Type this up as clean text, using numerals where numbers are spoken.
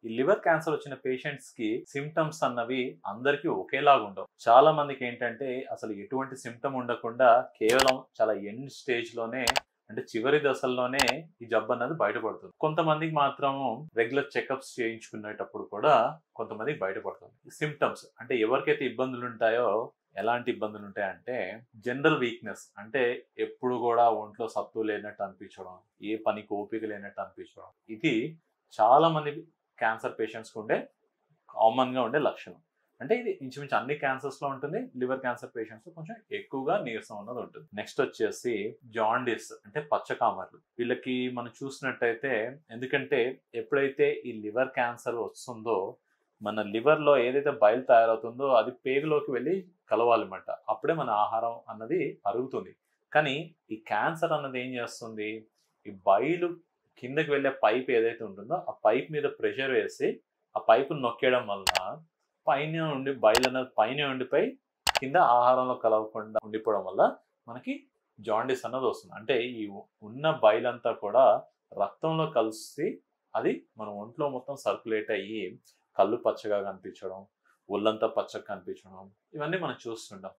ఈ liver cancer వచ్చిన patients కి సిమ్టమ్స్ అన్నవి అందరికీ ఒకేలాగా ఉండవు. చాలా మందికి ఏంటంటే అసలు ఎటువంటి సిమ్టమ్ ఉండకుండా కేవలం చాలా ఎండ్ స్టేజ్ లోనే, అంటే చివరి దశల్లోనే ఈ జబ్బు అన్నది బయటపడుతుంది. కొంతమందికి మాత్రం రెగ్యులర్ చెకప్స్ చేయించుకునేటప్పుడు కూడా కొంతమందికి బయటపడుతుంది. సిమ్టమ్స్ అంటే ఎవరికైతే ఇబ్బందులు ఉంటాయో, ఎలాంటి ఇబ్బందులు ఉంటాయంటే జనరల్ వీక్నెస్, అంటే ఎప్పుడు కూడా ఒంట్లో సత్తు లేనట్టు అనిపించడం, ఏ పనికి ఓపిక లేనట్టు అనిపించడం, ఇది చాలా మంది క్యాన్సర్ పేషెంట్స్ కు ఉండే కామన్ గా ఉండే లక్షణం. అంటే ఇది ఇంచుమించు అన్ని క్యాన్సర్స్ లో ఉంటుంది. లివర్ క్యాన్సర్ పేషెంట్స్ లో కొంచెం ఎక్కువగా నీరసం అన్నది ఉంటుంది. నెక్స్ట్ వచ్చేసి జాండిస్, అంటే పచ్చకామర్లు. వీళ్ళకి మనం చూసినట్టయితే, ఎందుకంటే ఎప్పుడైతే ఈ లివర్ క్యాన్సర్ వస్తుందో మన లివర్ లో ఏదైతే బయలు తయారవుతుందో అది పేగులోకి వెళ్ళి కలవాలన్నమాట. అప్పుడే మన ఆహారం అన్నది అరుగుతుంది. కానీ ఈ క్యాన్సర్ అన్నది ఏం చేస్తుంది, ఈ బయలు కిందకి వెళ్ళే పైప్ ఏదైతే ఉంటుందో ఆ పైప్ మీద ప్రెషర్ వేసి ఆ పైపును నొక్కేయడం వలన పైన ఉండి బయలు అన్నది పైన ఉండిపోయి కింద ఆహారంలో కలవకుండా ఉండిపోవడం వల్ల మనకి జాండిస్ అన్నది వస్తుంది. అంటే ఈ ఉన్న బయలంతా కూడా రక్తంలో కలిసి అది మన ఒంట్లో మొత్తం సర్క్యులేట్ అయ్యి కళ్ళు పచ్చగా కనిపించడం, ఒళ్ళంతా పచ్చగా కనిపించడం, ఇవన్నీ మనం చూస్తుంటాం.